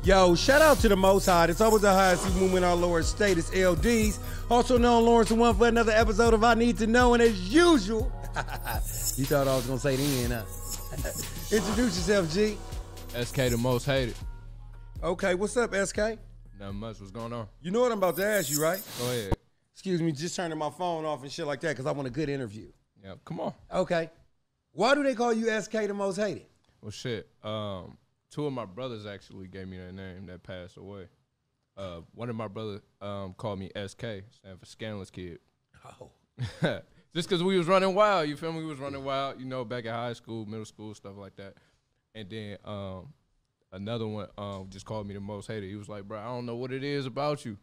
Yo, shout out to the Most High. It's always the highest movement in our Lord state. It's L-Deez. Also known Lawrence and One for another episode of I Need to Know. And as usual, you thought I was going to say the end, huh? Introduce yourself, G. SK the most hated. Okay, what's up, SK? Nothing much. What's going on? You know what I'm about to ask you, right? Go ahead. Excuse me, just turning my phone off and shit like that because I want a good interview. Yeah, come on. Okay. Why do they call you SK the most hated? Well, shit. Two of my brothers actually gave me that name that passed away. One of my brothers called me SK, stand for Scandalous Kid. Oh. Just because we was running wild, you feel me? We was running wild, you know, back at high school, middle school, stuff like that. And then another one just called me the most hated. He was like, bro, I don't know what it is about you,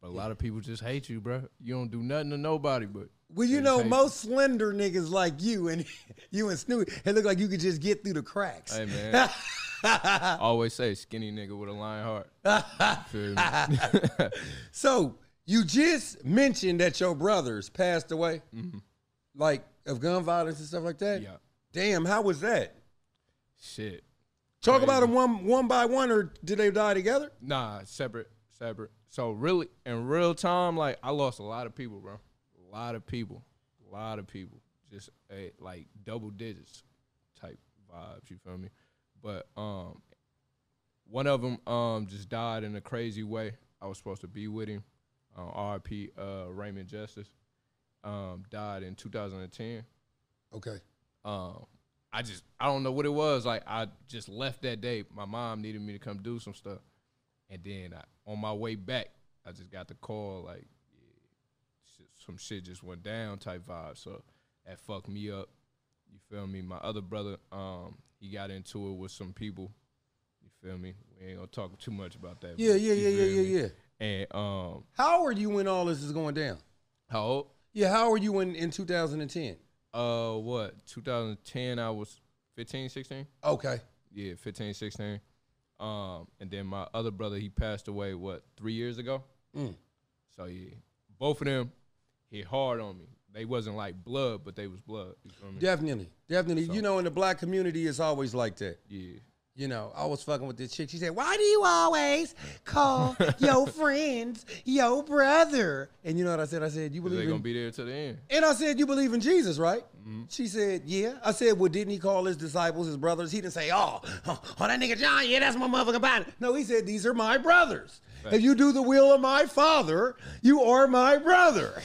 but a lot of people just hate you, bro. You don't do nothing to nobody, but. Well, you know, most slender niggas like you and Snoopy, it look like you could just get through the cracks. Hey, man. I always say skinny nigga with a lion heart. Feel me? So, you just mentioned that your brothers passed away, like of gun violence and stuff like that? Yeah. Damn, how was that? Shit. Talk Crazy. about them one by one, or did they die together? Nah, separate. So really, in real time, like, I lost a lot of people, bro. A lot of people. Just like double digits type vibes, you feel me? But one of them just died in a crazy way. I was supposed to be with him. R.I.P. Raymond Justice died in 2010. Okay. I don't know what it was. Like, I just left that day. My mom needed me to come do some stuff. And then on my way back, I just got the call, like, some shit just went down type vibe. So that fucked me up. You feel me? My other brother, he got into it with some people. You feel me? We ain't gonna talk too much about that. Yeah. And how old are you when all this is going down? how old? Yeah, how old were you in 2010? What? 2010, I was 15, 16? Okay. Yeah, 15, 16. And then my other brother, he passed away, what, 3 years ago? So, yeah, both of them hit hard on me. They wasn't like blood, but they was blood. You feel me? Definitely. So, you know, in the black community, it's always like that. Yeah. You know, I was fucking with this chick. She said, why do you always call your friends your brother? And you know what I said? I said, you believe they gonna be there till the end. And I said, you believe in Jesus, right? She said, yeah. I said, well, didn't he call his disciples his brothers? He didn't say, oh, that nigga John, yeah, that's my motherfucking partner. No, he said, these are my brothers. If you do the will of my father, you are my brother.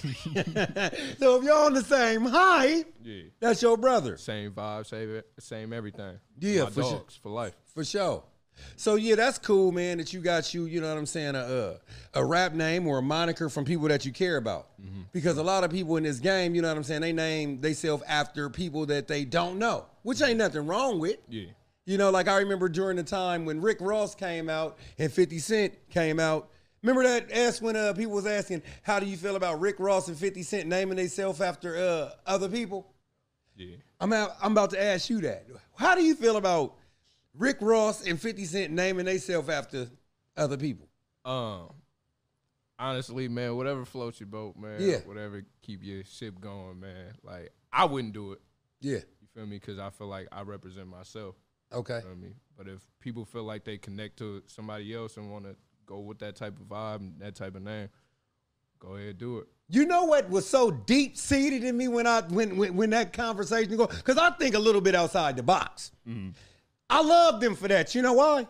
So if y'all on the same height, yeah, that's your brother. Same vibe, same everything. Yeah, my dogs for life. For sure. So yeah, that's cool, man, that you got you know what I'm saying, a rap name or a moniker from people that you care about. Because a lot of people in this game, you know what I'm saying, they name themselves after people that they don't know, which ain't nothing wrong with. Yeah. You know, like I remember during the time when Rick Ross came out and 50 Cent came out. Remember that when people was asking, how do you feel about Rick Ross and 50 Cent naming themselves after other people? Yeah. I'm about to ask you that. How do you feel about Rick Ross and 50 Cent naming themselves after other people? Honestly, man, whatever floats your boat, man. Yeah. Whatever keep your ship going, man. Like, I wouldn't do it. Yeah. You feel me? Because I feel like I represent myself. Okay. You know what I mean? But if people feel like they connect to somebody else and want to go with that type of vibe and that type of name, go ahead, do it. You know what was so deep-seated in me when that conversation go? Because I think a little bit outside the box. I love them for that. You know why?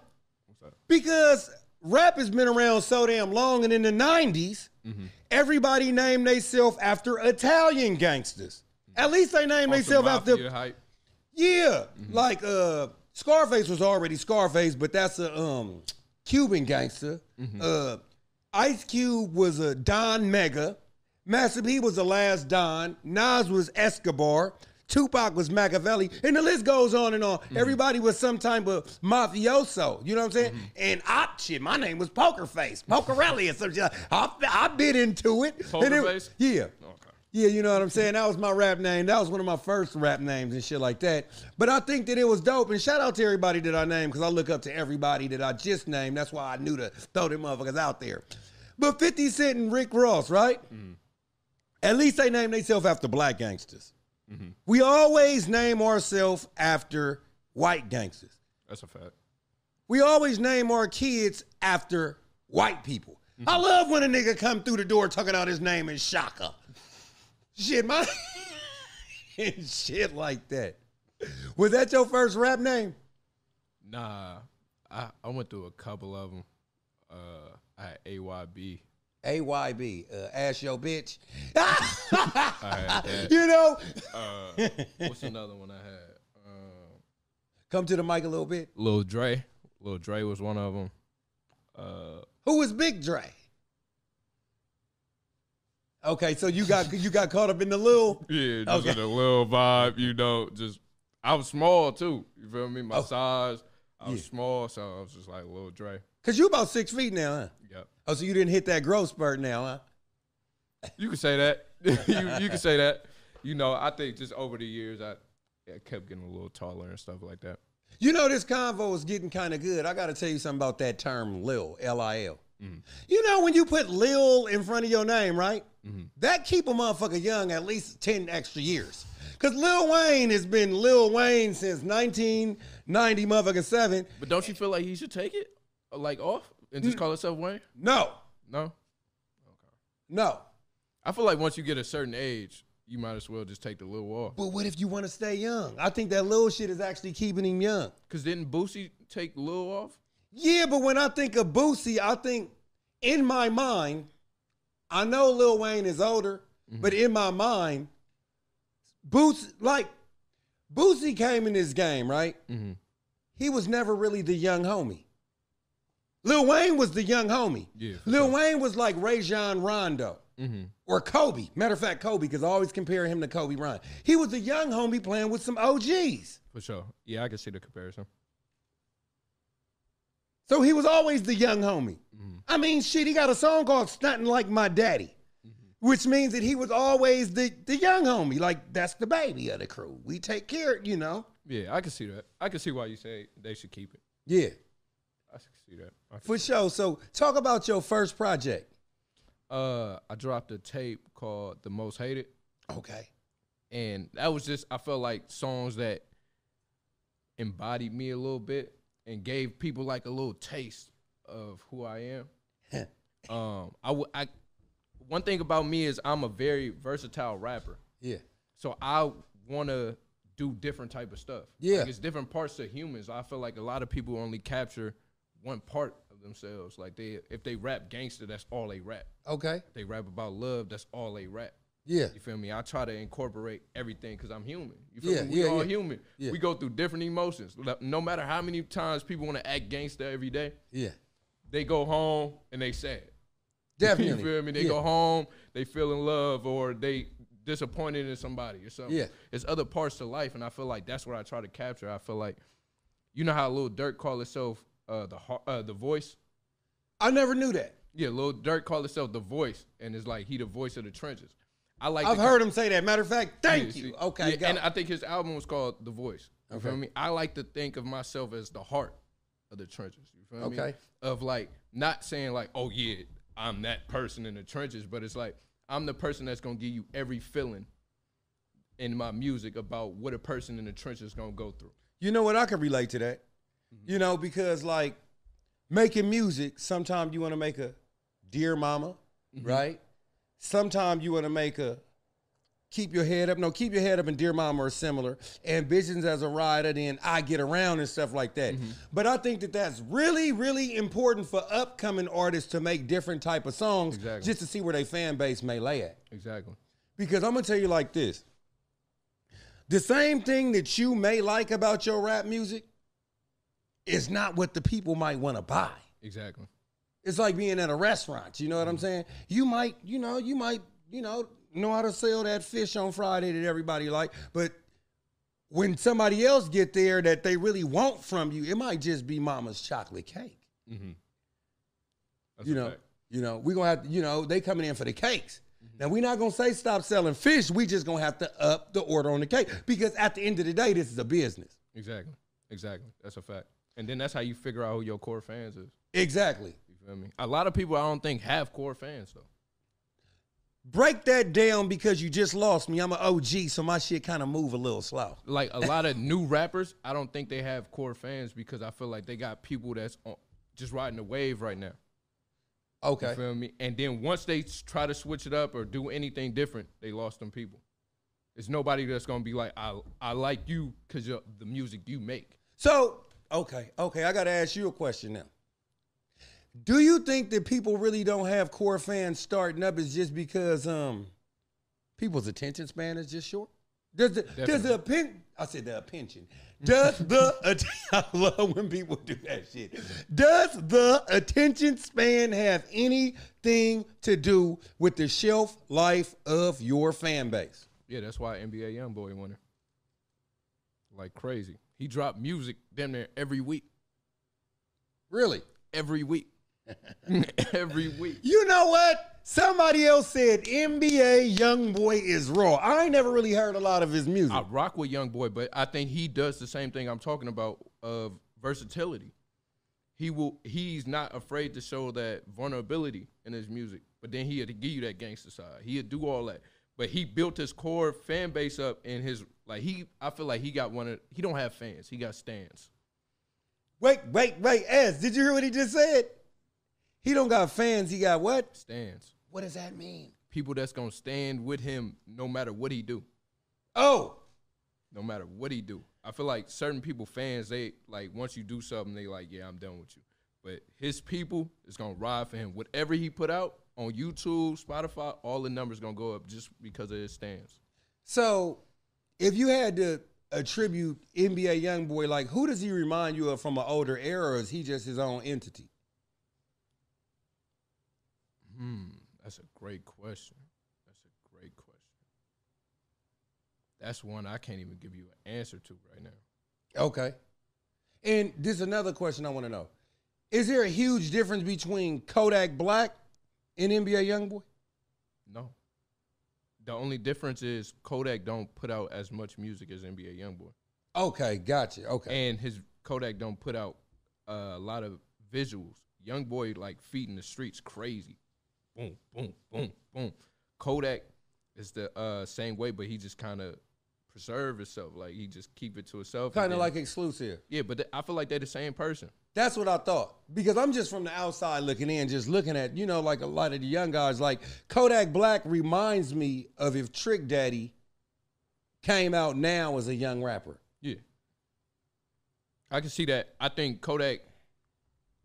What's that? Because rap has been around so damn long, and in the 90s, everybody named themselves after Italian gangsters. At least they named themselves after... hype. Yeah. Like, Scarface was already Scarface, but that's a Cuban gangster. Ice Cube was a Don Mega. Master P was the last Don. Nas was Escobar. Tupac was Machiavelli. And the list goes on and on. Everybody was some type of mafioso. You know what I'm saying? And my name was Poker Face. Pokerelli or something. I bit into it. Poker Face? Yeah. Yeah, you know what I'm saying? That was my rap name. That was one of my first rap names and shit like that. But I think that it was dope. And shout out to everybody that I named, because I look up to everybody that I just named. That's why I knew to throw them motherfuckers out there. But 50 Cent and Rick Ross, right? At least they named themselves after black gangsters. We always name ourselves after white gangsters. That's a fact. we always name our kids after white people. I love when a nigga come through the door talking out his name in Shaka. Shit, my shit like that. Was that your first rap name? Nah, I went through a couple of them. I had AYB. AYB, ask your bitch. I had that. You know? What's another one I had? Come to the mic a little bit. Lil Dre. Lil Dre was one of them. Who was Big Dre? Okay, so you got caught up in the little. Yeah, just in the little vibe, you know. Just I was small too. You feel me? My size, I was small, so I was just like Lil Dre. Cause you about 6 feet now, huh? Yep. Oh, so you didn't hit that growth spurt now, huh? You can say that. you can say that. You know, I think just over the years, I kept getting a little taller and stuff like that. You know, this convo is getting kind of good. I got to tell you something about that term Lil, L-I-L. You know, when you put Lil in front of your name, right? That keep a motherfucker young at least 10 extra years. Because Lil Wayne has been Lil Wayne since 1990 motherfucker 7. But don't you feel like he should take it, like, off and just call himself Wayne? No. No? Okay. No. I feel like once you get a certain age, you might as well just take the Lil off. But what if you want to stay young? I think that Lil shit is actually keeping him young. Because didn't Boosie take Lil off? Yeah, but when I think of Boosie, I think in my mind, I know Lil Wayne is older, but in my mind, Boosie came in this game, right? He was never really the young homie. Lil Wayne was the young homie. Yeah, Lil Wayne was like Rajon Rondo or Kobe. Matter of fact, Kobe, because I always compare him to Kobe Bryant. He was a young homie playing with some OGs. For sure. Yeah, I can see the comparison. So he was always the young homie. I mean, shit, he got a song called Stuntin' Like My Daddy, which means that he was always the young homie. Like, that's the baby of the crew. We take care, you know. Yeah, I can see that. I can see why you say they should keep it. Yeah. I can see that. For sure. So talk about your first project. I dropped a tape called The Most Hated. Okay. And that was just, I felt like songs that embodied me a little bit and gave people like a little taste of who I am. One thing about me is I'm a very versatile rapper. Yeah. So I want to do different type of stuff. Yeah. Like it's different parts of humans. I feel like a lot of people only capture one part of themselves. Like if they rap gangster, that's all they rap. Okay. If they rap about love, that's all they rap. Yeah. You feel me? I try to incorporate everything because I'm human. You feel me? Yeah, We all yeah. human. Yeah. We go through different emotions. No matter how many times people want to act gangster every day, Yeah. they go home and they sad. Definitely. You feel me? They go home, they feel in love, or they disappointed in somebody or something. Yeah. It's other parts to life, and I feel like that's what I try to capture. I feel like, you know how Lil Durk call itself the voice? I never knew that. Yeah, Lil Durk call itself the voice, and it's like he the voice of the trenches. I've heard him say that. Matter of fact, thank you. See, Okay, yeah, and I think his album was called The Voice. You feel me? I like to think of myself as the heart of the trenches. You feel me? Okay. Of like not saying like, oh yeah, I'm that person in the trenches, but it's like I'm the person that's gonna give you every feeling in my music about what a person in the trenches is gonna go through. You know what? I can relate to that. You know, because like making music, sometimes you want to make a Dear Mama, right? Sometimes you want to make a Keep Your Head Up. No, Keep Your Head Up and Dear Mama are similar. Ambitions as a Rider, then I Get Around and stuff like that. But I think that that's really, really important for upcoming artists to make different type of songs just to see where their fan base may lay at. Exactly. Because I'm going to tell you like this. The same thing that you may like about your rap music is not what the people might want to buy. Exactly. It's like being at a restaurant. You know what I'm saying? You might know how to sell that fish on Friday that everybody like, but when somebody else get there that they really want from you, it might just be mama's chocolate cake. That's You know, we're gonna have to, they coming in for the cakes. Now we're not gonna say stop selling fish. We just gonna have to up the order on the cake because at the end of the day, this is a business. Exactly. That's a fact. And then that's how you figure out who your core fans is. Exactly. You feel me? A lot of people I don't think have core fans though. break that down because you just lost me. I'm an OG, so my shit kind of move a little slow. Like a lot of new rappers, I don't think they have core fans because I feel like they got people that's just riding the wave right now. Okay. You feel me? And then once they try to switch it up or do anything different, they lost them people. It's nobody that's gonna be like, I like you because the music you make. So, okay, I gotta ask you a question now. Do you think that people really don't have core fans starting up is just because people's attention span is just short? Does the opinion? I said the opinion. Does the I love when people do that shit. Does the attention span have anything to do with the shelf life of your fan base? Yeah, that's why NBA YoungBoy winner. Like crazy. He dropped music damn near every week. Really? Every week. Every week. You know what? Somebody else said NBA YoungBoy is raw. I ain't never really heard a lot of his music. I rock with YoungBoy, but I think he does the same thing I'm talking about of versatility. He's not afraid to show that vulnerability in his music, but then he had to give you that gangster side. He'd do all that. But he built his core fan base up in his I feel like he don't have fans. He got stans. Wait, Ez, did you hear what he just said? He don't got fans, he got what? Stans. What does that mean? People that's gonna stand with him no matter what he do. Oh. No matter what he do. I feel like certain people, fans, they like once you do something, they like, yeah, I'm done with you. But his people is gonna ride for him. Whatever he put out on YouTube, Spotify, all the numbers gonna go up just because of his stance. So if you had to attribute NBA YoungBoy, like who does he remind you of from an older era, or is he just his own entity? That's a great question. That's one I can't even give you an answer to right now. Okay. And this is another question I want to know. Is there a huge difference between Kodak Black and NBA YoungBoy? No. The only difference is Kodak don't put out as much music as NBA YoungBoy. Okay, gotcha. Okay. And his Kodak don't put out a lot of visuals. YoungBoy like feet in the streets crazy. Boom, boom, boom, boom. Kodak is the same way, but he just kind of preserve himself. Like he just keep it to himself. Kind of like exclusive. Yeah, but I feel like they're the same person. That's what I thought. Because I'm just from the outside looking in, just looking at, like a lot of the young guys. Like Kodak Black reminds me of if Trick Daddy came out now as a young rapper. Yeah. I can see that. I think Kodak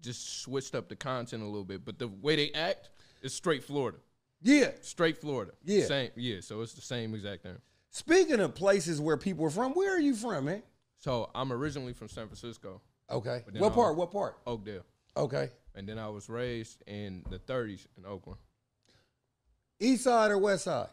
just switched up the content a little bit, but the way they act is straight Florida. Yeah. Straight Florida. Yeah. Same. Yeah, so it's the same exact thing. Speaking of places where people are from, where are you from, man? So I'm originally from San Francisco. Okay. What part? Oakdale. Okay. And then I was raised in the 30s in Oakland. East side or west side?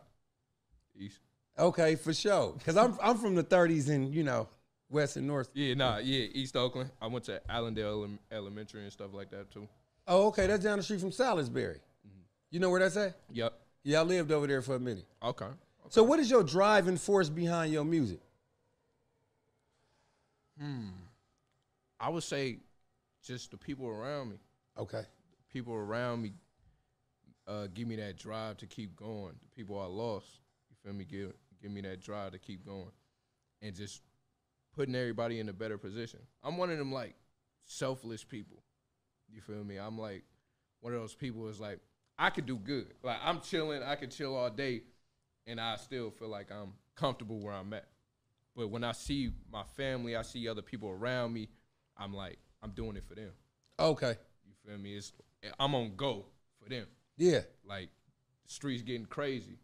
East. Okay, for sure. Because I'm from the 30s and, west and north. Yeah, East Oakland. I went to Allendale Elementary and stuff like that, too. Oh, okay. That's down the street from Salisbury. Mm-hmm. You know where that's at? Yep. Yeah, I lived over there for a minute. Okay. So what is your driving force behind your music? I would say just the people around me. Okay. The people around me give me that drive to keep going. The people I lost, you feel me, give me that drive to keep going. And just putting everybody in a better position. I'm one of them, like, selfless people. You feel me? I'm, like, one of those people is, like, I could do good. Like, I'm chilling. I could chill all day, and I still feel like I'm comfortable where I'm at. But when I see my family, I see other people around me, I'm like, I'm doing it for them. Okay. You feel me? I'm on go for them. Yeah. Like, the streets getting crazy.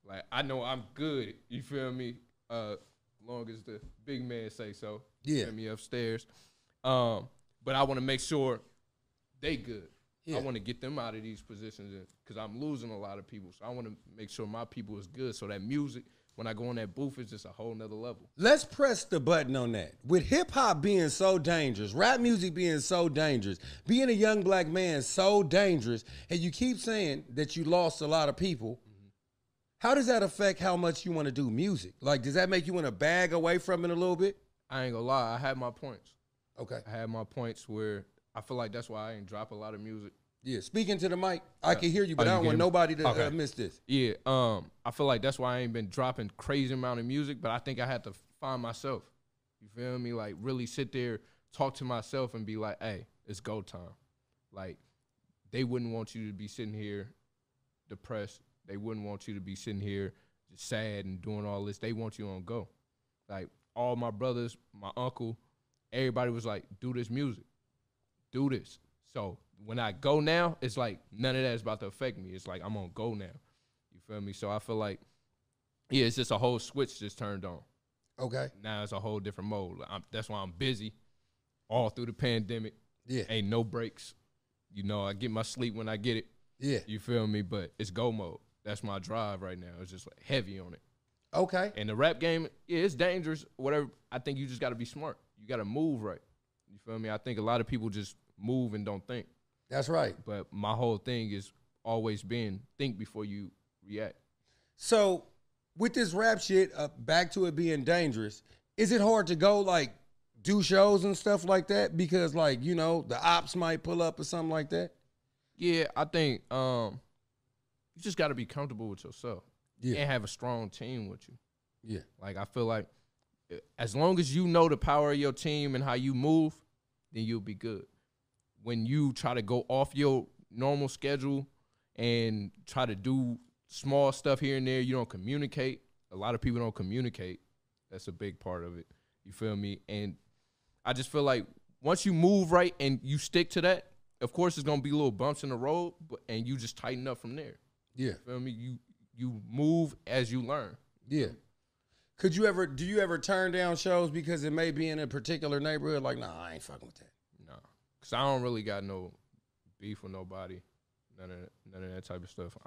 Like, I know I'm good. You feel me? Long as the big man say so. Yeah. You feel me? Upstairs. But I want to make sure they good. Yeah. I want to get them out of these positions because I'm losing a lot of people. So I want to make sure my people is good so that music, when I go in that booth, is just a whole nother level. Let's press the button on that. With hip-hop being so dangerous, rap music being so dangerous, being a young black man so dangerous, and you keep saying that you lost a lot of people, how does that affect how much you want to do music? Like, does that make you want to bag away from it a little bit? I ain't gonna lie. I had my points. Okay. I had my points where I feel like that's why I ain't drop a lot of music. Yeah, speaking to the mic, I can hear you, but Oh, I you don't can want hear me? nobody to Okay. miss this. Yeah, I feel like that's why I ain't been dropping crazy amount of music, but I think I had to find myself. You feel me? Like really sit there, talk to myself and be like, hey, it's go time. Like they wouldn't want you to be sitting here depressed. They wouldn't want you to be sitting here just sad and doing all this. They want you on go. Like all my brothers, my uncle, everybody was like, do this music. Do this. So when I go now, it's like none of that is about to affect me. It's like I'm on go now. You feel me? So I feel like, yeah, it's just a whole switch just turned on. Okay. Now it's a whole different mode. That's why I'm busy all through the pandemic. Yeah. Ain't no breaks. You know, I get my sleep when I get it. Yeah. You feel me? But it's go mode. That's my drive right now. It's just like heavy on it. Okay. And the rap game, yeah, it's dangerous. Whatever. I think you just got to be smart. You got to move right. You feel me? I think a lot of people just move and don't think. That's right. But my whole thing is always being think before you react. So with this rap shit, back to it being dangerous, is it hard to go like do shows and stuff like that? Because like, you know, the ops might pull up or something like that. Yeah, I think you just got to be comfortable with yourself. Yeah. And have a strong team with you. Yeah. Like I feel like as long as you know the power of your team and how you move, then you'll be good. When you try to go off your normal schedule and try to do small stuff here and there, you don't communicate. A lot of people don't communicate. That's a big part of it. You feel me? And I just feel like once you move right and you stick to that, of course there's gonna be little bumps in the road, and you just tighten up from there. Yeah. You feel me? You move as you learn. Yeah. Do you ever turn down shows because it may be in a particular neighborhood? Like, nah, I ain't fucking with that. No, cause I don't really got no beef with nobody, none of that type of stuff.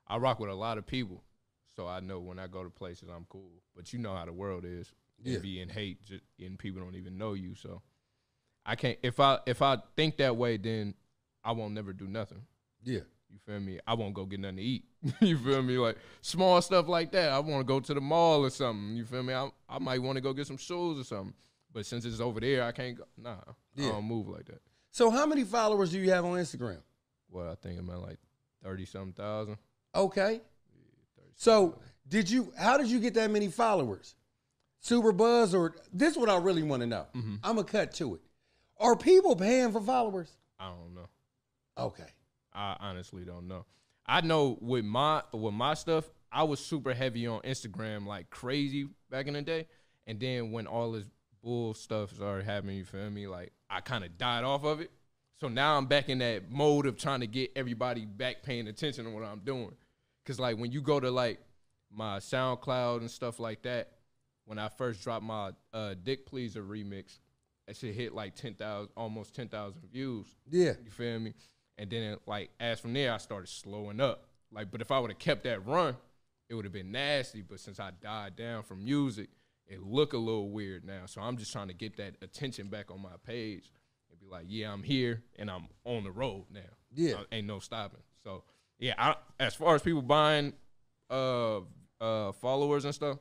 I rock with a lot of people, so I know when I go to places I'm cool. But you know how the world is. Yeah. Be in hate, and people don't even know you. So I can't. If I think that way, then I won't never do nothing. Yeah. You feel me? I won't go get nothing to eat. You feel me? Like small stuff like that. I want to go to the mall or something. You feel me? I might want to go get some shoes or something. But since it's over there, I can't go. Nah, Yeah. I don't move like that. So how many followers do you have on Instagram? Well, I think I'm at like 30-something thousand. Okay. So how did you get that many followers? Super Buzz, or this is what I really want to know. Mm-hmm. I'm going to cut to it. Are people paying for followers? I don't know. Okay. I honestly don't know. I know with my stuff, I was super heavy on Instagram like crazy back in the day. And then when all this bull stuff started happening, you feel me? Like I kind of died off of it. So now I'm back in that mode of trying to get everybody back paying attention to what I'm doing. Cause like when you go to like my SoundCloud and stuff like that, when I first dropped my Dick Pleaser remix, that shit hit like 10,000, almost 10,000 views. Yeah. You feel me? And then like as from there, I started slowing up. Like, but if I would have kept that run, it would have been nasty. But since I died down from music, it look a little weird now. So I'm just trying to get that attention back on my page and be like, yeah, I'm here and I'm on the road now. Yeah. Ain't no stopping. So yeah, as far as people buying followers and stuff,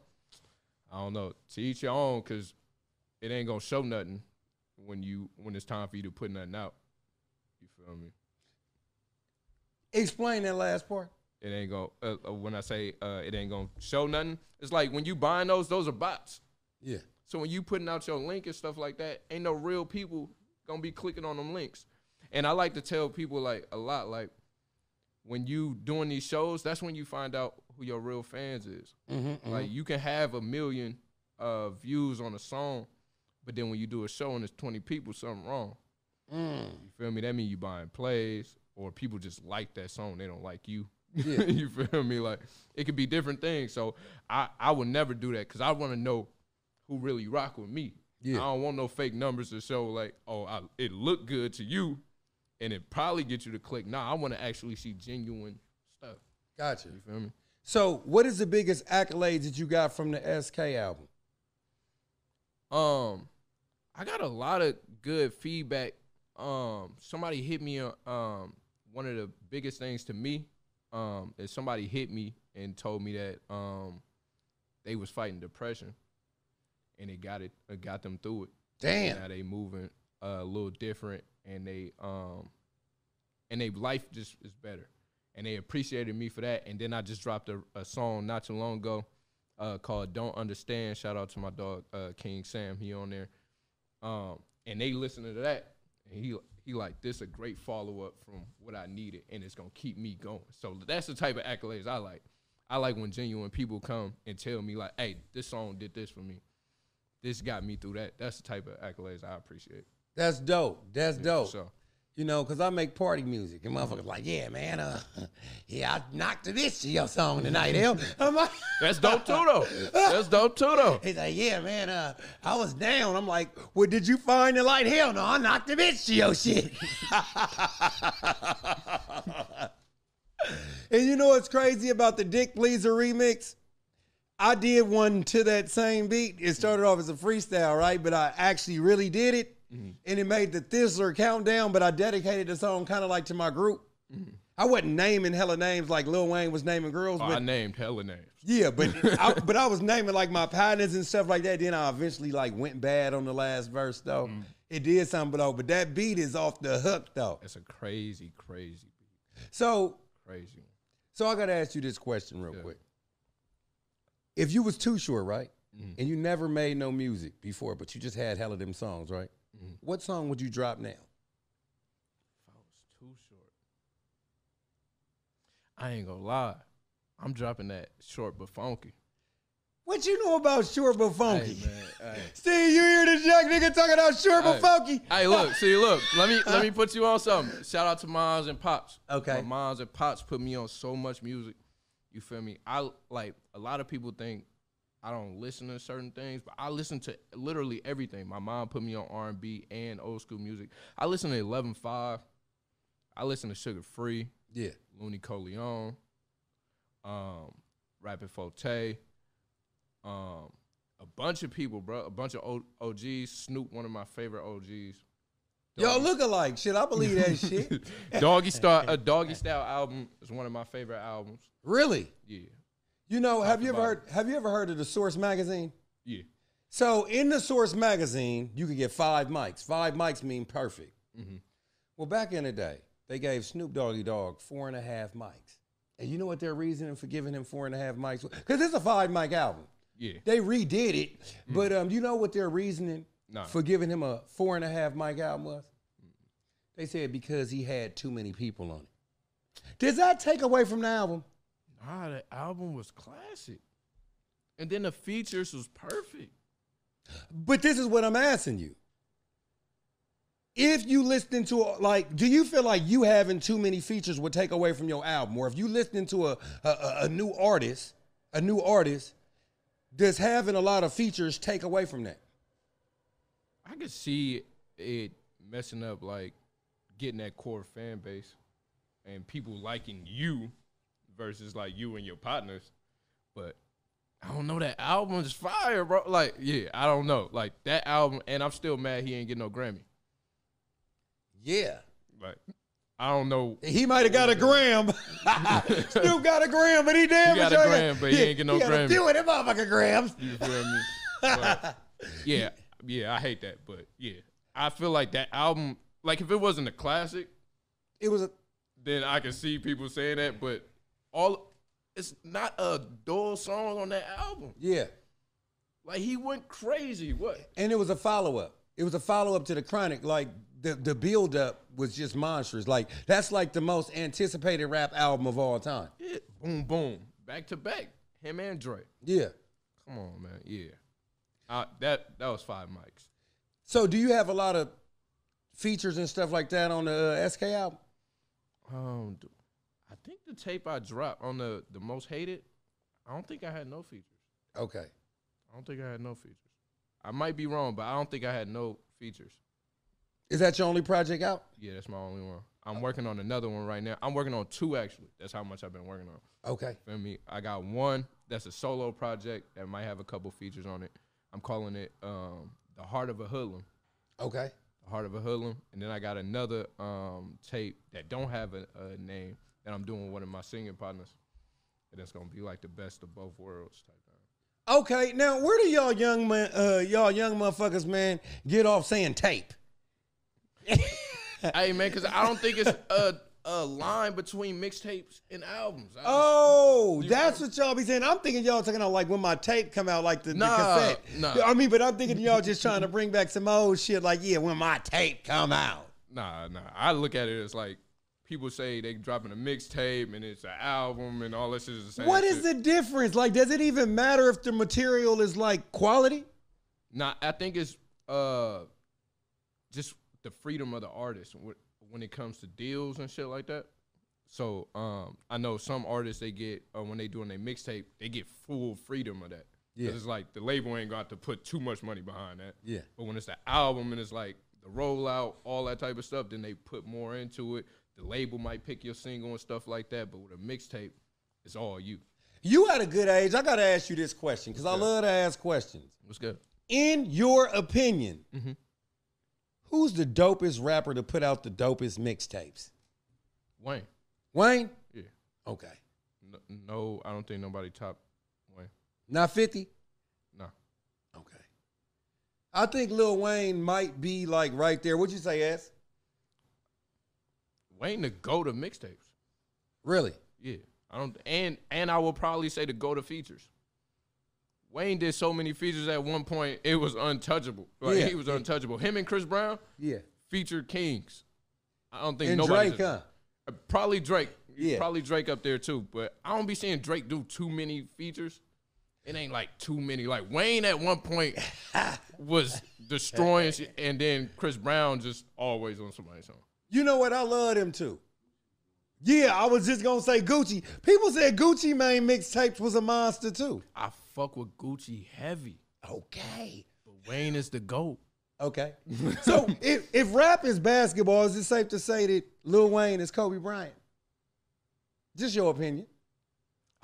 I don't know. To each your own, because it ain't gonna show nothing when it's time for you to put nothing out. You feel me? Explain that last part. It ain't gonna when I say it ain't gonna show nothing, it's like when you buying those are bots. Yeah. So when you putting out your link and stuff like that, ain't no real people gonna be clicking on them links. And I like to tell people like a lot, like when you doing these shows, that's when you find out who your real fans is. Mm-hmm, Like you can have 1 million views on a song, but then when you do a show and there's 20 people, something wrong. You feel me? That means you buying plays, or people just like that song, they don't like you. Yeah. You feel me? Like it could be different things. So I would never do that because I want to know who really rock with me. Yeah. I don't want no fake numbers to show like, oh, it looked good to you, and it probably get you to click. Nah, I want to actually see genuine stuff. Gotcha. You feel me? So what is the biggest accolades that you got from the SK album? I got a lot of good feedback. Somebody hit me on one of the biggest things to me is somebody hit me and told me that they was fighting depression and it got them through it. Damn. Now they moving a little different and and their life just is better. And they appreciated me for that. And then I just dropped a song not too long ago called Don't Understand. Shout out to my dog, King Sam. He on there. And they listening to that. And he like, this a great follow-up from what I needed, and it's going to keep me going. So that's the type of accolades I like. I like when genuine people come and tell me, like, hey, this song did this for me. This got me through that. That's the type of accolades I appreciate. That's dope. That's dope. So. You know, because I make party music, and motherfuckers like, yeah, man, yeah, I knocked the bitch to your song tonight, L. I'm like, that's dope too, though. That's dope too, though. He's like, yeah, man, I was down. I'm like, well, did you find the light? Hell no, I knocked the bitch to your shit. And you know what's crazy about the Dick Pleaser remix? I did one to that same beat. It started off as a freestyle, right? But I actually really did it. Mm-hmm. And it made the Thizzler countdown, but I dedicated the song kind of like to my group. Mm-hmm. I wasn't naming hella names like Lil Wayne was naming girls. But I named hella names. Yeah, but I was naming like my partners and stuff like that. Then I eventually like went bad on the last verse though. Mm-hmm. It did something though, but that beat is off the hook though. It's a crazy, crazy beat. So crazy. So I gotta ask you this question real quick. If you was Too Short, right? Mm-hmm. And you never made no music before, but you just had hella them songs, right? Mm-hmm. What song would you drop now? If I was Too Short, I ain't gonna lie. I'm dropping that Short But Funky. What you know about Short But Funky? Hey, man, hey. See, you hear this young nigga talking about Short But Funky? Hey, look. Let me put you on something. Shout out to Moms and Pops. Okay. My Moms and Pops put me on so much music. You feel me? I like, a lot of people think I don't listen to certain things, but I listen to literally everything. My mom put me on R&B and old school music. I listen to 11-5. I listen to Sugar Free. Yeah. Looney Coleon. Rapid Forte. A bunch of people, bro. A bunch of OGs. Snoop, one of my favorite OGs. Y'all look alike. Shit, I believe that shit. Doggy Style album is one of my favorite albums. Really? Yeah. You know, have you ever heard of the Source magazine? Yeah. So in the Source magazine, you could get 5 mics. 5 mics mean perfect. Mm-hmm. Well, back in the day, they gave Snoop Doggy Dogg 4.5 mics. And you know what their reasoning for giving him 4.5 mics was? Because it's a 5 mic album. Yeah. They redid it. Mm-hmm. But you know what their reasoning for giving him a 4.5 mic album was? They said because he had too many people on it. Does that take away from the album? Nah, the album was classic. And then the features was perfect. But this is what I'm asking you. If you listen to, like, do you feel like you having too many features would take away from your album? Or if you listening to a new artist, does having a lot of features take away from that? I could see it messing up, like, getting that core fan base and people liking you versus like you and your partners. But I don't know, that album is fire, bro. Like, yeah, I don't know. Like that album, and I'm still mad he ain't get no Grammy. Yeah. Like, I don't know. He might have got a gram. Snoop got a gram, but he damn got a gram, but he ain't get no Grammy. He got a few of them motherfucking grams. You feel me? But, yeah, I hate that. But yeah, I feel like that album, like if it wasn't a classic, then I can see people saying that, but it's not a dull song on that album. Yeah. Like he went crazy. What? And it was a follow-up. It was a follow-up to The Chronic. Like the build-up was just monstrous. Like that's like the most anticipated rap album of all time. Yeah. Boom, boom. Back to back. Him and Dre. Yeah. Come on, man. Yeah. That was 5 mics. So do you have a lot of features and stuff like that on the SK album? I think the tape I dropped on the most hated, I don't think I had no features. Okay. I don't think I had no features. I might be wrong, but I don't think I had no features. Is that your only project out? Yeah, that's my only one. I'm working on another one right now. I'm working on 2, actually. That's how much I've been working on. Okay. Feel me? I got one that's a solo project that might have a couple features on it. I'm calling it The Heart of a Hoodlum. Okay. The Heart of a Hoodlum. And then I got another tape that don't have a name that I'm doing with one of my singing partners. And it's going to be like the best of both worlds type thing. Okay. Now, where do y'all young motherfuckers, man, get off saying tape? Hey, man, because I don't think it's a line between mixtapes and albums. That's what y'all be saying. I'm thinking y'all talking about like when my tape come out, like the cassette. Nah. I mean, but I'm thinking y'all just trying to bring back some old shit. Like, yeah, when my tape come out. Nah. I look at it as like people say they dropping a mixtape and it's an album and all this is the same. What is the difference? Like, does it even matter if the material is like quality? Nah, I think it's just the freedom of the artist when it comes to deals and shit like that. So I know some artists, they get when they doing their mixtape, they get full freedom of that. Yeah, it's like the label ain't got to put too much money behind that. Yeah, but when it's the album and it's like the rollout, all that type of stuff, then they put more into it. The label might pick your single and stuff like that. But with a mixtape, it's all you. You at a good age. I gotta ask you this question because I love to ask questions. What's good? In your opinion, who's the dopest rapper to put out the dopest mixtapes? Wayne. Wayne? Yeah. Okay. No, I don't think nobody top Wayne. Not 50? No. Okay. I think Lil Wayne might be like right there. What'd you say, S? Wayne the GOAT of mixtapes. Really? Yeah. And I will probably say the GOAT of features. Wayne did so many features at one point, it was untouchable. Like, he was untouchable. Him and Chris Brown, featured kings. I don't think nobody. Drake, huh? Probably Drake. Yeah. Probably Drake up there too. But I don't be seeing Drake do too many features. It ain't like too many. Like Wayne at one point was destroying shit, and then Chris Brown just always on somebody's song. You know what? I love him too. Yeah, I was just gonna say Gucci. People said Gucci Mane mixtapes was a monster too. I fuck with Gucci heavy. Okay. But Wayne is the GOAT. Okay. So if rap is basketball, is it safe to say that Lil Wayne is Kobe Bryant? Just your opinion.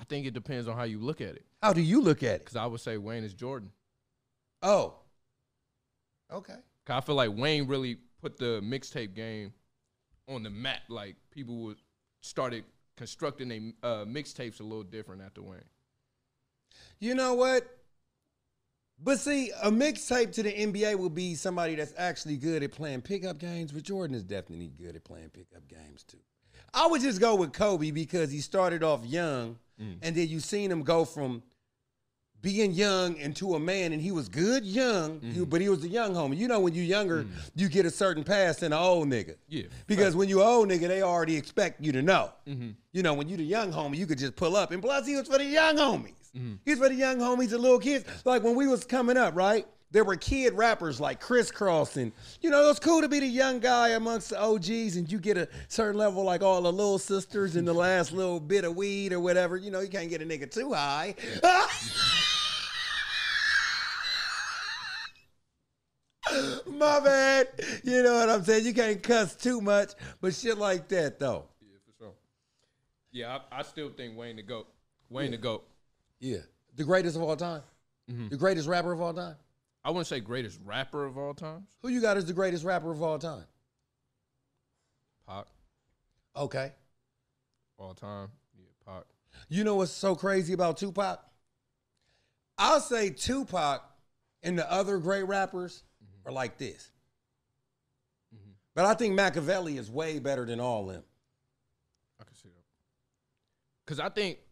I think it depends on how you look at it. How do you look at it? Because I would say Wayne is Jordan. Oh. Okay. I feel like Wayne really put the mixtape game on the map. Like people started constructing their mixtapes a little different after Wayne. You know what? But see, a mixtape to the NBA will be somebody that's actually good at playing pickup games, but Jordan is definitely good at playing pickup games too. I would just go with Kobe because he started off young, and then you seen him go from being young into a man, and he was good young, but he was a young homie. You know, when you're younger, you get a certain pass than an old nigga. Yeah. Because when you're old nigga, they already expect you to know. You know, when you the young homie, you could just pull up. And plus, he was for the young homies. He's for the young homies and little kids. Like when we was coming up, right? There were kid rappers like Crisscross, and you know, it was cool to be the young guy amongst the OGs, and you get a certain level like all the little sisters and the last little bit of weed or whatever. You know, you can't get a nigga too high. My bad. You know what I'm saying? You can't cuss too much, but shit like that, though. Yeah, for sure. Yeah, I still think Wayne the GOAT. Wayne the GOAT. Yeah. The greatest of all time? The greatest rapper of all time? I wouldn't say greatest rapper of all time. Who you got as the greatest rapper of all time? Pac. Okay. All time. Yeah, Pac. You know what's so crazy about Tupac? I'll say Tupac and the other great rappers are like this. But I think Machiavelli is way better than all them. I can see that. Because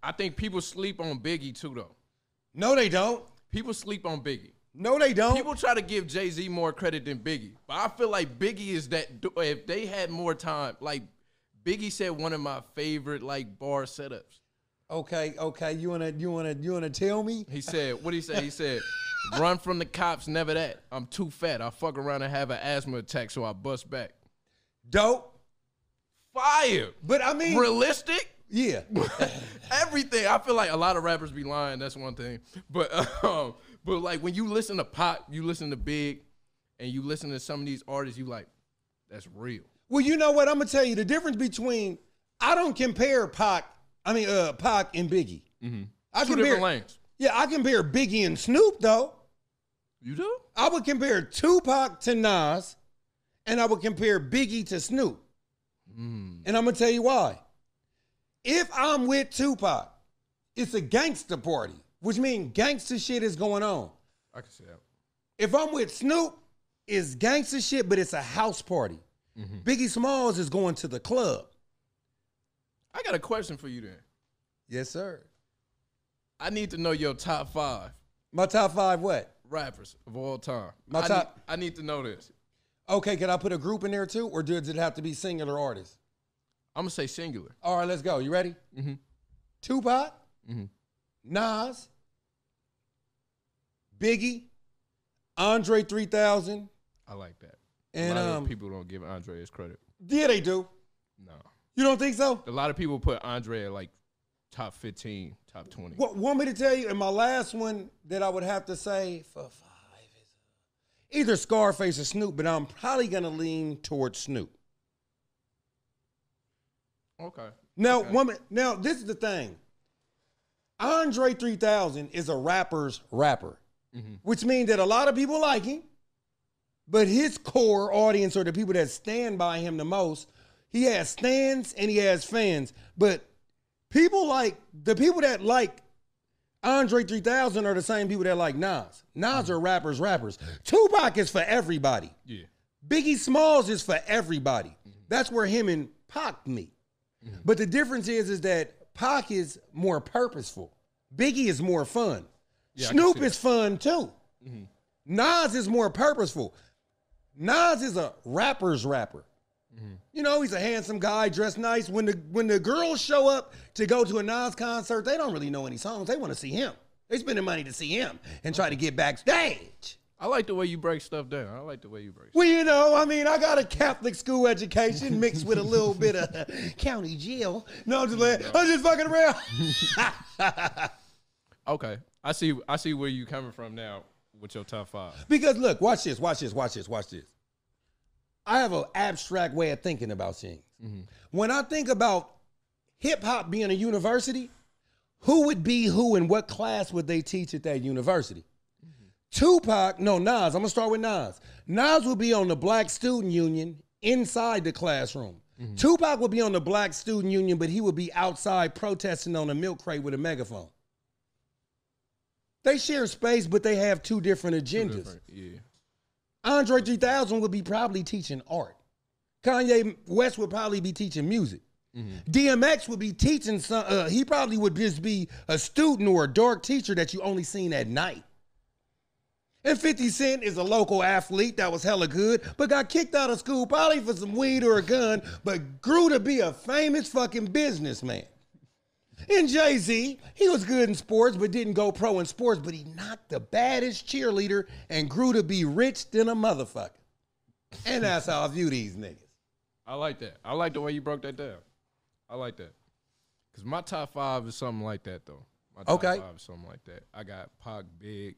I think people sleep on Biggie too, though. No, they don't. People sleep on Biggie. No, they don't. People try to give Jay-Z more credit than Biggie. But I feel like Biggie is that, if they had more time, like Biggie said one of my favorite like bar setups. Okay. You wanna tell me? He said, what did he say? He said, run from the cops, never that. I'm too fat. I fuck around and have an asthma attack, so I bust back. Dope. Fire. But I mean, realistic? Yeah. Everything. I feel like a lot of rappers be lying. That's one thing. But like when you listen to Pac, you listen to Big, and you listen to some of these artists, you like, that's real. Well, you know what? I'm gonna tell you the difference between, I don't compare Pac and Biggie. I Two different lanes. Yeah, I compare Biggie and Snoop though. You do? I would compare Tupac to Nas, and I would compare Biggie to Snoop. And I'm gonna tell you why. If I'm with Tupac, it's a gangster party, which means gangster shit is going on. I can see that. If I'm with Snoop, it's gangster shit, but it's a house party. Biggie Smalls is going to the club. I got a question for you then. Yes, sir. I need to know your top 5 My top 5 what? rappers of all time. I need to know this. Okay, can I put a group in there too, or does it have to be singular artists? I'm gonna say singular. All right, let's go. You ready? Mm-hmm. Tupac, Mm-hmm. Nas, Biggie, Andre 3000. I like that. And a lot of people don't give Andre his credit. Yeah, they do. No. You don't think so? A lot of people put Andre at like top 15, top 20. What want me to tell you? And my last one that I would have to say for 5 is either Scarface or Snoop, but I'm probably gonna lean towards Snoop. Okay. Now, Okay. now this is the thing. Andre 3000 is a rapper's rapper, which means that a lot of people like him, but his core audience or the people that stand by him the most, he has stands and he has fans. But people like the people that like Andre 3000 are the same people that like Nas. Nas are rappers. Tupac is for everybody. Yeah. Biggie Smalls is for everybody. That's where him and Pac meet. But the difference is that Pac is more purposeful. Biggie is more fun. Yeah, Snoop is fun too. Nas is more purposeful. Nas is a rapper's rapper. You know, he's a handsome guy, dressed nice. When the girls show up to go to a Nas concert, they don't really know any songs. They want to see him. They spending money to see him and try to get backstage. I like the way you break stuff down. Well, you know, I mean, I got a Catholic school education mixed with a little bit of county jail. No, I'm just fucking around. Okay. I see where you coming from now with your top 5. Because look, watch this. I have an abstract way of thinking about things. When I think about hip hop being a university, who would be who and what class would they teach at that university? Nas, I'm gonna start with Nas. Nas will be on the Black Student Union inside the classroom. Tupac will be on the Black Student Union, but he would be outside protesting on a milk crate with a megaphone. They share space, but they have two different agendas. Yeah. Andre 3000 would be probably teaching art. Kanye West would probably be teaching music. DMX would be teaching he probably would just be a student or a dark teacher that you only seen at night. And 50 Cent is a local athlete that was hella good, but got kicked out of school probably for some weed or a gun, but grew to be a famous fucking businessman. And Jay-Z, he was good in sports, but didn't go pro in sports, but he knocked the baddest cheerleader and grew to be rich than a motherfucker. And that's how I view these niggas. I like that. I like the way you broke that down. I like that. Because my top 5 is something like that, though. My top 5 is something like that. I got Pac, Big.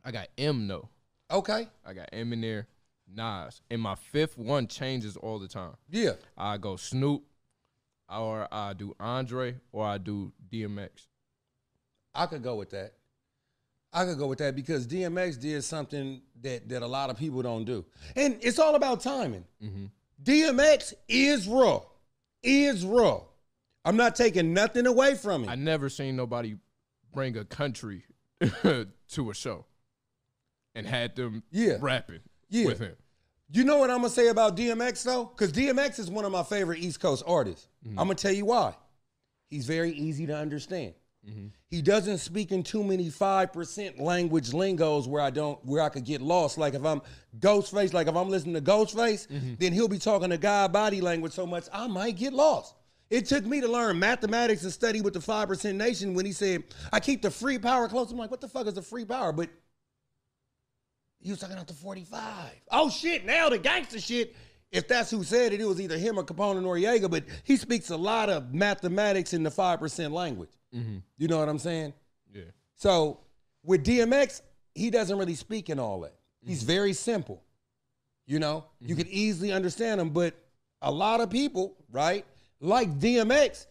I got M, though. Okay. I got M in there, Nas. And my 5th one changes all the time. Yeah. I go Snoop, or I do Andre, or I do DMX. I could go with that. Because DMX did something that a lot of people don't do. And it's all about timing. DMX is raw. I'm not taking nothing away from him. I never seen nobody bring a country to a show and had them rapping with him. You know what I'm going to say about DMX, though? Because DMX is one of my favorite East Coast artists. I'm going to tell you why. He's very easy to understand. He doesn't speak in too many 5% language lingos where I could get lost. Like if I'm Ghostface, like if I'm listening to Ghostface, then he'll be talking to God body language so much I might get lost. It took me to learn mathematics and study with the 5% Nation when he said, I keep the free power close. I'm like, what the fuck is the free power? But he was talking about the 45. Oh shit, now the gangster shit. If that's who said it, it was either him or Capone or Noriega, but he speaks a lot of mathematics in the 5% language. You know what I'm saying? Yeah. So with DMX, he doesn't really speak in all that. He's very simple. You know, you can easily understand him, but a lot of people, right, like DMX,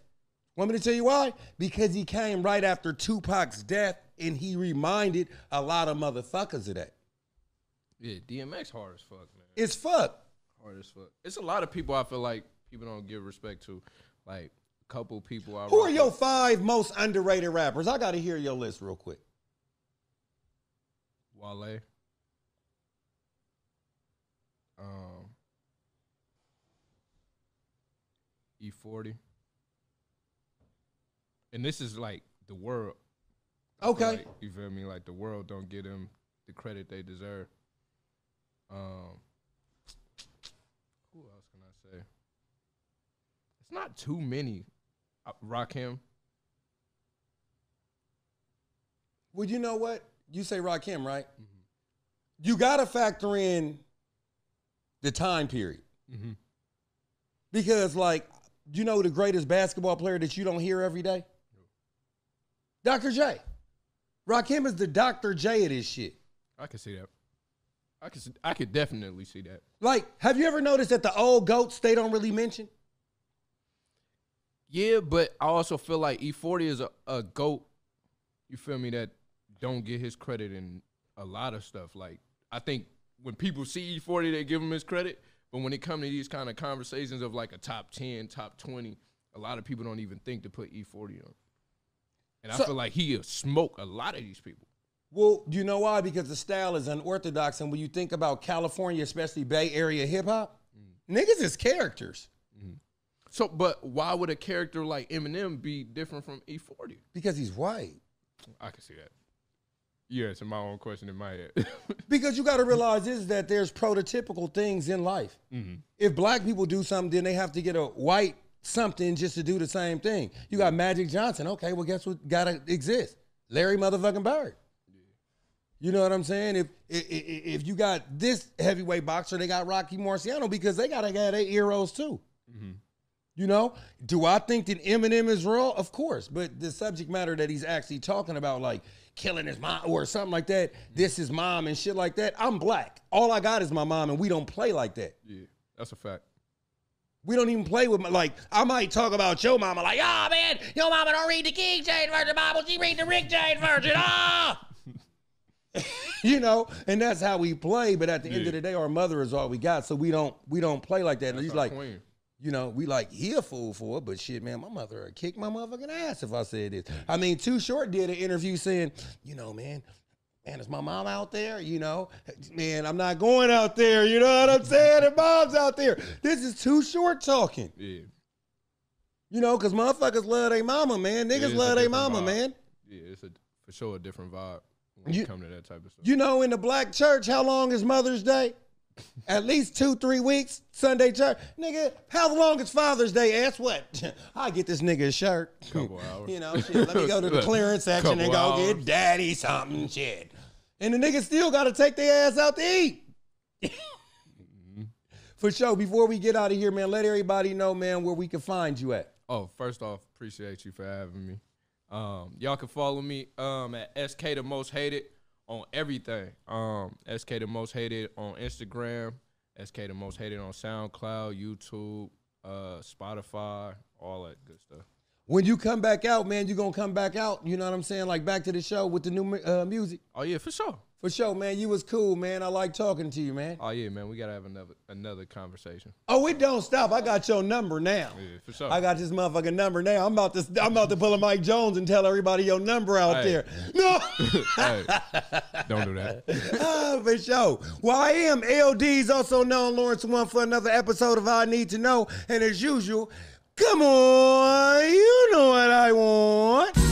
want me to tell you why? Because he came right after Tupac's death and he reminded a lot of motherfuckers of that. Yeah, DMX hard as fuck, man. It's fuck. Hard as fuck. It's a lot of people I feel like people don't give respect to. Like a couple people I Who are your 5 most underrated rappers? I got to hear your list real quick. Wale. E40. and this is like the world. Okay. Like, you feel me? Like the world don't give them the credit they deserve. Who else can I say? It's not too many. Rakim. Well, you know what? You say Rakim, right? Mm-hmm. You got to factor in the time period. Mm-hmm. Because, like, you know the greatest basketball player that you don't hear every day? Dr. J. Rakim is the Dr. J of this shit. I can see that. I could definitely see that. Like, have you ever noticed that the old GOATs, they don't really mention? Yeah, but I also feel like E40 is a GOAT, you feel me, that don't get his credit in a lot of stuff. Like, I think when people see E40, they give him his credit. But when it comes to these kind of conversations of like a top 10, top 20, a lot of people don't even think to put E40 on. And I feel like he'll smoke a lot of these people. Well, do you know why? Because the style is unorthodox. And when you think about California, especially Bay Area hip-hop, niggas is characters. Mm-hmm. So, but why would a character like Eminem be different from E40? Because he's white. I can see that. Yeah, it's my own question in my head. Because you got to realize is that there's prototypical things in life. Mm-hmm. If black people do something, then they have to get a white something just to do the same thing. You got Magic Johnson. Okay, well, guess what got to exist? Larry motherfucking Bird. Yeah. You know what I'm saying? If you got this heavyweight boxer, they got Rocky Marciano because they got to get their heroes too. Mm-hmm. You know? Do I think that Eminem is raw? Of course. But the subject matter that he's actually talking about, like, killing his mom or something like that, this is mom and shit like that. I'm black. All I got is my mom, and we don't play like that. Yeah, that's a fact. We don't even play with, like, I might talk about your mama like, oh, man, your mama don't read the King James Version Bible. She read the Rick James Version. Ah! You know, and that's how we play. But at the end of the day, our mother is all we got, so we don't play like that. And he's like, queen. You know, we like, he a fool for it, but shit, man, my mother would kick my motherfucking ass if I said this. I mean, Too Short did an interview saying, you know, man, is my mom out there? You know, man, I'm not going out there. You know what I'm saying? And mom's out there. This is Too Short talking. Yeah. You know, because motherfuckers love their mama, man. Niggas love their mama, man. Yeah, it's for sure a different vibe when you come to that type of stuff. You know, in the black church, how long is Mother's Day? At least 2-3 weeks, Sunday church. Nigga, how long is Father's Day? Ask what? I get this nigga a shirt. Couple hours. You know, shit, let me go to the clearance section and go get daddy something, shit. And the nigga still got to take their ass out to eat. For sure, before we get out of here, man, let everybody know, man, where we can find you at. Oh, first off, appreciate you for having me. Y'all can follow me at SK the Most Hated. On everything. SK the Most Hated on Instagram, SK the Most Hated on SoundCloud, YouTube, Spotify, all that good stuff. When you come back out, man, you gonna come back out, you know what I'm saying? Like back to the show with the new music. Oh yeah, for sure. For sure, man. You was cool, man. I like talking to you, man. Oh yeah, man. We gotta have another conversation. Oh, it don't stop. I got your number now. Yeah, for sure. I got this motherfucking number now. I'm about to pull a Mike Jones and tell everybody your number out there. No. Hey, don't do that. For sure. Well, I am L-Deez, also known Lawrence One, for another episode of I Need to Know. And as usual, come on, you know what I want.